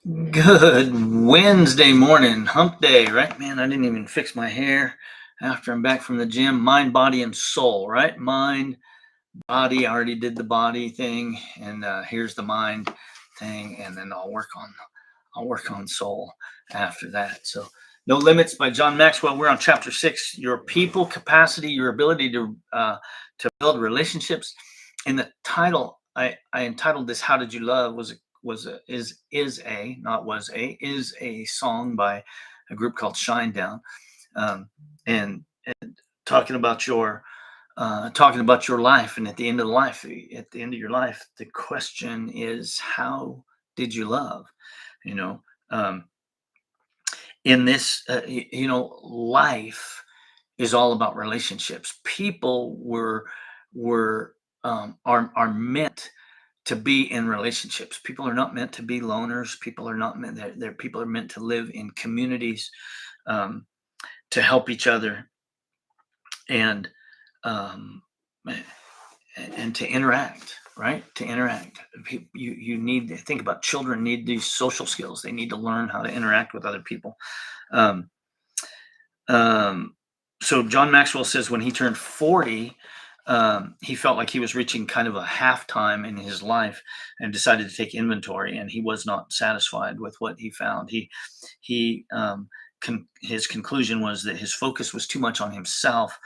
Good Wednesday morning, hump day, right? Man, I didn't even fix my hair after I'm back from the gym. Mind, body, and soul, right? Mind, body. I already did the body thing, and here's the mind thing, and then I'll work on soul after that. So, No Limits by John Maxwell. We're on chapter 6. Your people capacity, your ability to build relationships. In the title, I entitled this "How Did You Love?" Was a, is a not was a is a song by a group called Shinedown, um, and talking about your life, and at the end of your life, the question is, how did you love? You know, um, in this, life is all about relationships. People were are meant to be in relationships. People are not meant to be loners. People are not meant. People are meant to live in communities, um, to help each other, and um, and to interact. Right, to interact. You need to think about, children need these social skills. They need to learn how to interact with other people. Um, um, so John Maxwell says when he turned 40, he felt like he was reaching kind of a halftime in his life, and decided to take inventory. And he was not satisfied with what he found. His conclusion was that his focus was too much on himself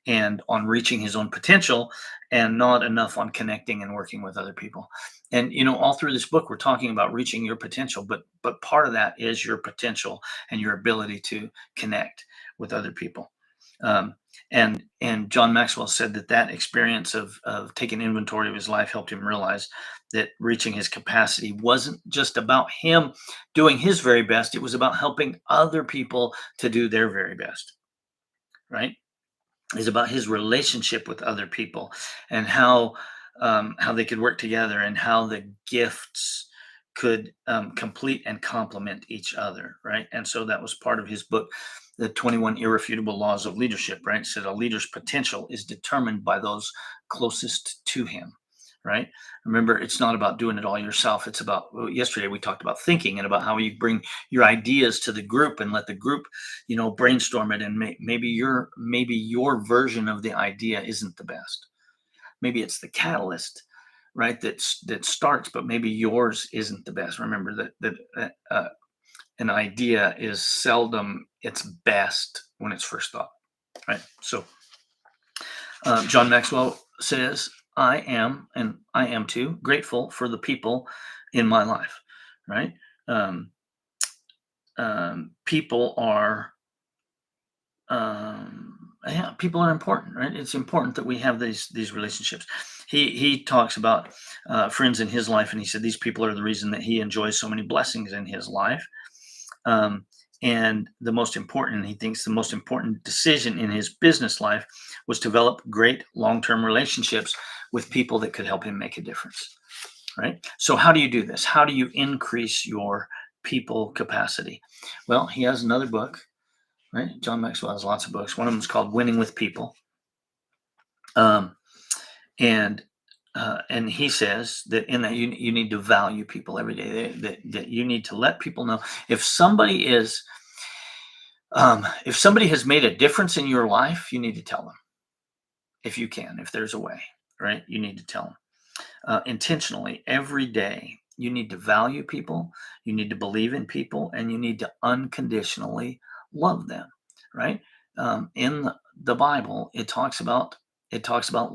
and on reaching his own potential, and not enough on connecting and working with other people. And all through this book, we're talking about reaching your potential, but part of that is your potential and your ability to connect with other people. Um, and John Maxwell said that experience of taking inventory of his life helped him realize that reaching his capacity wasn't just about him doing his very best. It was about helping other people to do their very best. Right? Is about his relationship with other people, and how they could work together, and how the gifts could complete and complement each other, right? And so that was part of his book, the 21 Irrefutable Laws of Leadership, right? It said a leader's potential is determined by those closest to him, right? Remember, it's not about doing it all yourself. It's about, well, yesterday we talked about thinking, and about how you bring your ideas to the group, and let the group brainstorm it. And maybe your version of the idea isn't the best. Maybe it's the catalyst, right, that starts, but maybe yours isn't the best. Remember that an idea is seldom its best when it's first thought, right? So John Maxwell says, I am too grateful for the people in my life, right? um, People are, yeah, people are important, right? It's important that we have these relationships. He talks about friends in his life, and he said these people are the reason that he enjoys so many blessings in his life. um, and he thinks the most important decision in his business life was to develop great long-term relationships with people that could help him make a difference. Right? So how do you do this? How do you increase your people capacity? Well, he has another book, right? John Maxwell has lots of books. One of them is called Winning with People. Um, and and he says that in that you need to value people every day. That you need to let people know if somebody is if somebody has made a difference in your life. You need to tell them, if you can, if there's a way, right? You need to tell them intentionally every day. You need to value people. You need to believe in people, and you need to unconditionally love them. Right? In the Bible, it talks about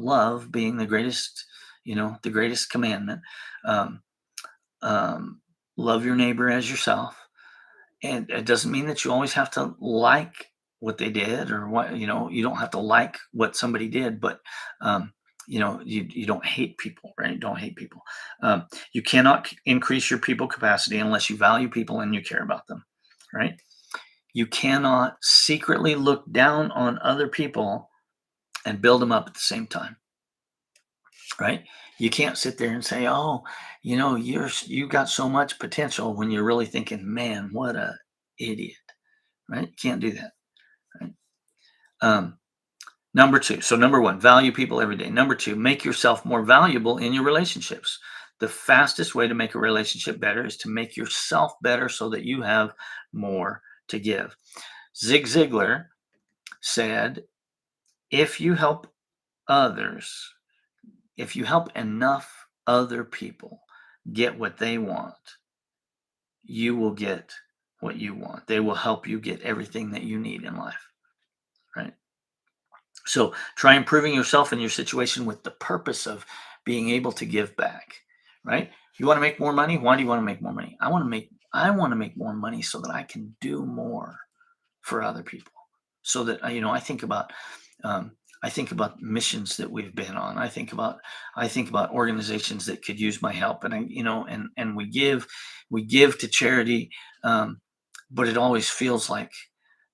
love being the greatest commandment. Um, love your neighbor as yourself, and it doesn't mean that you always have to like what they did, or what you don't have to like what somebody did, but um, you don't hate people, right? Don't hate people. You cannot increase your people capacity unless you value people and you care about them, right? You cannot secretly look down on other people and build them up at the same time, right? You can't sit there and say, "Oh, you got so much potential," when you're really thinking, "Man, what a idiot." Right? You can't do that. Right? Um, number two. So number one, value people every day. Number two, make yourself more valuable in your relationships. the fastest way to make a relationship better is to make yourself better so that you have more to give. Zig Ziglar said, if you help others, if you help enough other people get what they want, you will get what you want. They will help you get everything that you need in life, right? So try improving yourself and your situation with the purpose of being able to give back, right? You want to make more money? Why do you want to make more money? I want to make more money so that I can do more for other people. So that I um, I think about missions that we've been on. I think about organizations that could use my help, and and we give to charity, um, but it always feels like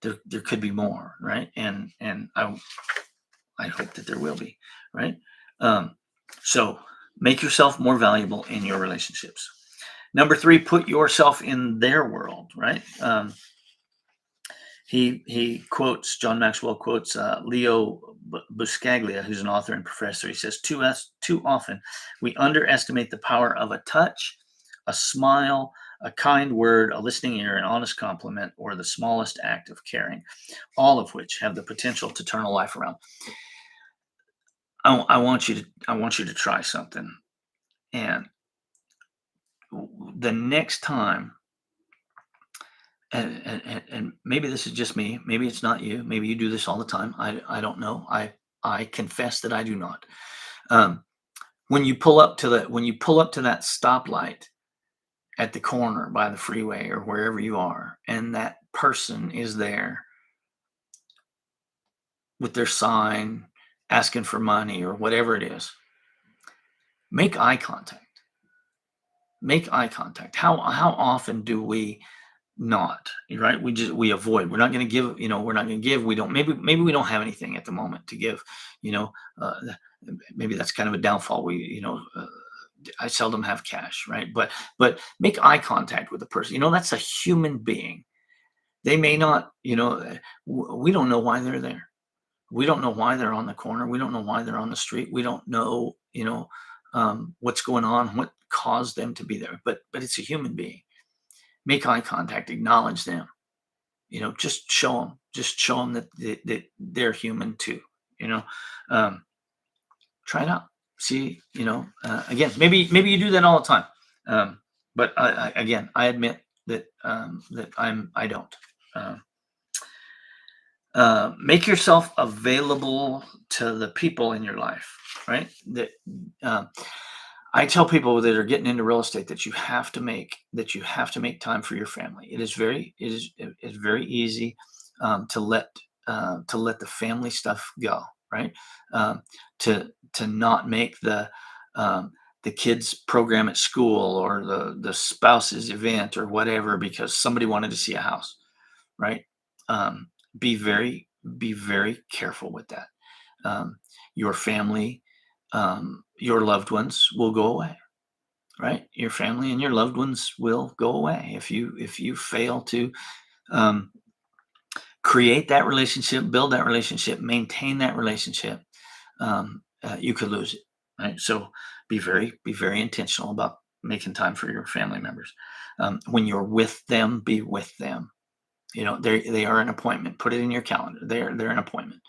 there could be more, right? And I hope that there will be, right? Um, so make yourself more valuable in your relationships. Number three, put yourself in their world, right? He quotes John Maxwell quotes Leo Buscaglia, who's an author and professor. He says, too often we underestimate the power of a touch, a smile, a kind word, a listening ear, an honest compliment, or the smallest act of caring, all of which have the potential to turn a life around. I want you to try something, and the next time, and maybe this is just me, maybe it's not you, maybe you do this all the time. I don't know. I confess that I do not. Um, when you pull up to that stoplight at the corner by the freeway or wherever you are, and that person is there with their sign asking for money or whatever it is, make eye contact. Make eye contact. How often do we not, right? We avoid. We're not going to give. We're not going to give. We don't. Maybe we don't have anything at the moment to give. You know, uh, maybe that's kind of a downfall. I seldom have cash, right? But make eye contact with the person. That's a human being. They may not. We don't know why they're there. We don't know why they're on the corner. We don't know why they're on the street. We don't know. What's going on, what caused them to be there. But it's a human being. Make eye contact, acknowledge them. Just show them that they're human too. You know, um, Try it out. See, again, maybe you do that all the time. But again, I admit that I don't. Um, make yourself available to the people in your life, right? Um, I tell people that are getting into real estate that you have to make time for your family. It is very easy to let the family stuff go, right? Um, to not make the kids program at school or the spouse's event or whatever because somebody wanted to see a house, right? Um, be very be very careful with that. Um, your family, your loved ones will go away, right? Your family and your loved ones will go away if you fail to um, create that relationship, build that relationship, maintain that relationship. You could lose it, right? So be very intentional about making time for your family members. When you're with them, be with them. They are an appointment. Put it in your calendar. They're an appointment.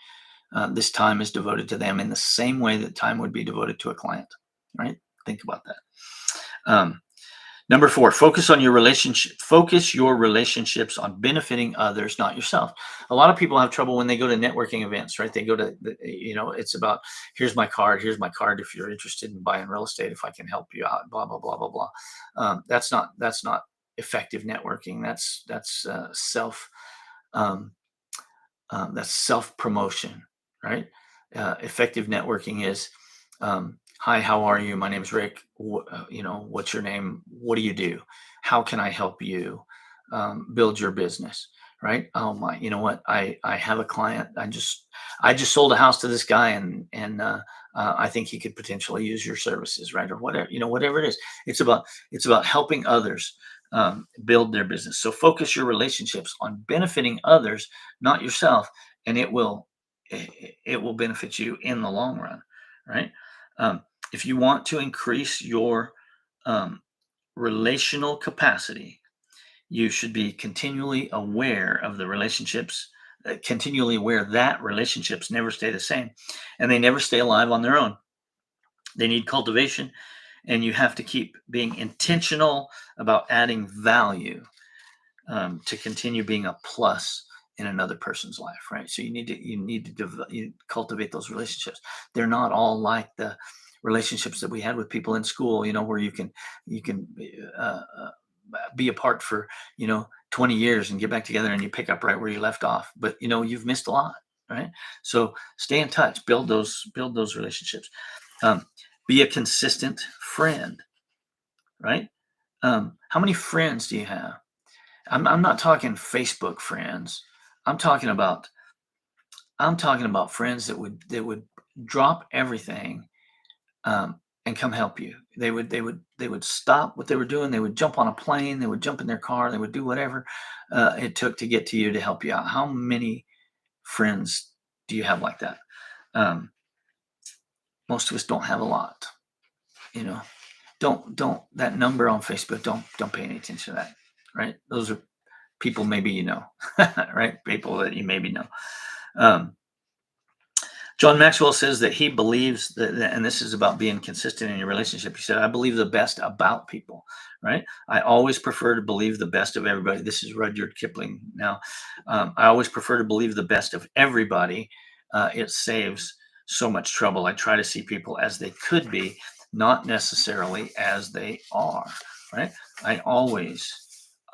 This time is devoted to them in the same way that time would be devoted to a client, right? Think about that. Um, Number four, focus your relationships on benefiting others, not yourself. A lot of people have trouble when they go to networking events, right? They go to, it's about, here's my card if you're interested in buying real estate, if I can help you out, blah, blah, blah, blah, blah. That's not effective networking. Um, that's self promotion, right? Effective networking is, hi, how are you? My name is Rick. What's your name? What do you do? How can I help you build your business? Right? Oh my, you know what? I have a client. I just sold a house to this guy, and I think he could potentially use your services, right? Or whatever, whatever it is. It's about helping others build their business. So focus your relationships on benefiting others, not yourself, and it will benefit you in the long run, right? Um, if you want to increase your um, relational capacity, you should be continually aware of the relationships, continually aware that relationships never stay the same and they never stay alive on their own. They need cultivation, and you have to keep being intentional about adding value to continue being a plus in another person's life, right? So you cultivate those relationships. They're not all like the relationships that we had with people in school, where you can uh, uh, be apart for 20 years and get back together and you pick up right where you left off. But you've missed a lot, right? So stay in touch, build those relationships. Um, be a consistent friend, right? How many friends do you have? I'm not talking Facebook friends. I'm talking about I'm talking about friends that would drop everything, and come help you. They would stop what they were doing. They would jump on a plane. They would jump in their car. They would do whatever it took to get to you to help you out. How many friends do you have like that? Um, Most of us don't have a lot. You know, don't that number on Facebook. Don't pay any attention to that. Right? Those are people maybe right? People that you maybe know. Um, John Maxwell says that he believes and this is about being consistent in your relationship. He said, I believe the best about people, right? I always prefer to believe the best of everybody. This is Rudyard Kipling now. I always prefer to believe the best of everybody. It saves so much trouble. I try to see people as they could be, not necessarily as they are, right? I always,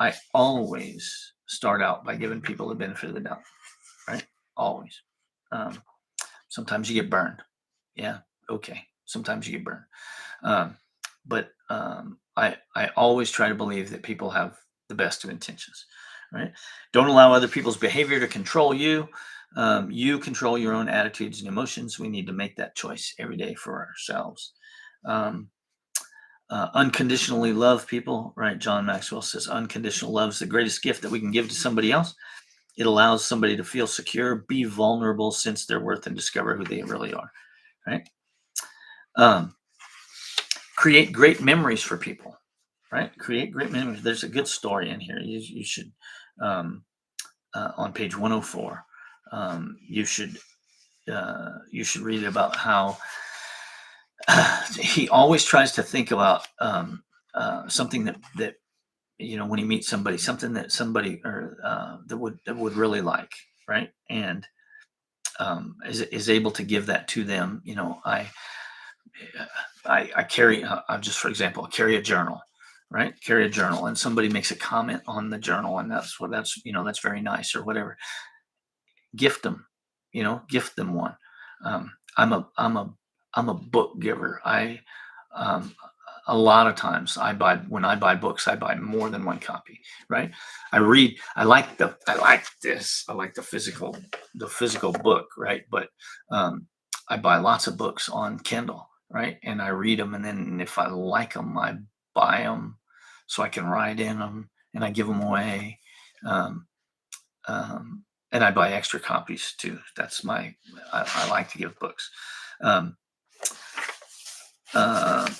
I always start out by giving people the benefit of the doubt, right? Always. Um, Sometimes you get burned. Yeah, okay. Sometimes you get burned. But I always try to believe that people have the best of intentions, right? Don't allow other people's behavior to control you. You control your own attitudes and emotions. We need to make that choice every day for ourselves. Um, Unconditionally love people, right? John Maxwell says unconditional love is the greatest gift that we can give to somebody else. It allows somebody to feel secure, be vulnerable, sense their worth, and discover who they really are. Right? Um, Create great memories for people. Right? Create great memories. There's a good story in here. You should on page 104. You should read about how he always tries to think about something that when he meets somebody, something that somebody or that would really like, right? And is able to give that to them. I carry, just for example, I carry a journal, right? Carry a journal, and somebody makes a comment on the journal, and that's very nice or whatever. Gift them, gift them one. I'm a book giver. Um, a lot of times when I buy books, I buy more than one copy, right? I like the physical book, right? But I buy lots of books on Kindle, right? And I read them, and then if I like them, I buy them so I can write in them, and I give them away. Um, and I buy extra copies too. I like to give books. Um,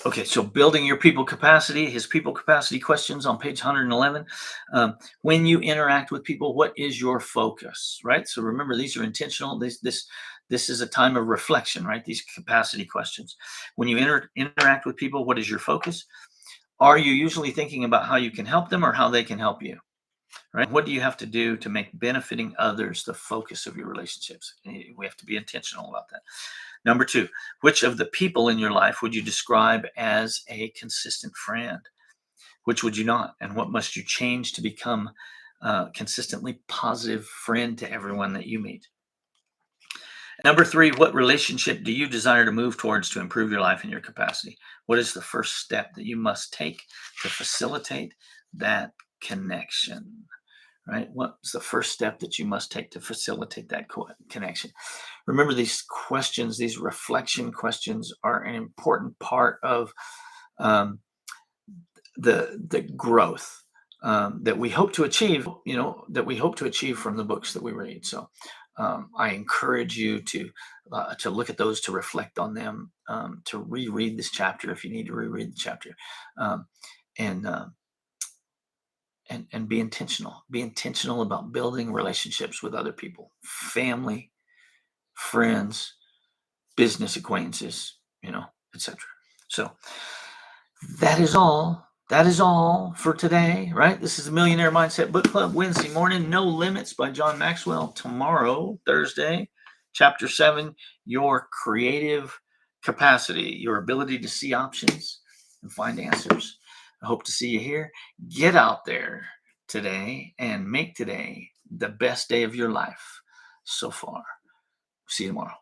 okay, so building your people capacity, his people capacity questions on page 111. When you interact with people, what is your focus, right? So remember, these are intentional. This is a time of reflection, right? These capacity questions. When you interact with people, what is your focus? Are you usually thinking about how you can help them or how they can help you? Right? What do you have to do to make benefiting others the focus of your relationships? We have to be intentional about that. Number two, which of the people in your life would you describe as a consistent friend? Which would you not? And what must you change to become a consistently positive friend to everyone that you meet? Number three, what relationship do you desire to move towards to improve your life and your capacity? What is the first step that you must take to facilitate that connection? Right? What's the first step that you must take to facilitate that connection? Remember, these questions, these reflection questions, are an important part of um, the growth that we hope to achieve. That we hope to achieve from the books that we read. So, I encourage you to look at those, to reflect on them, to reread this chapter if you need to reread the chapter, um, and and be intentional. Be intentional about building relationships with other people, family, friends, business acquaintances, etc. So that is all. That is all for today, right? This is the Millionaire Mindset Book Club, Wednesday morning, No Limits by John Maxwell. Tomorrow, Thursday, chapter 7, your creative capacity, your ability to see options and find answers. I hope to see you here. Get out there today and make today the best day of your life so far. See you tomorrow.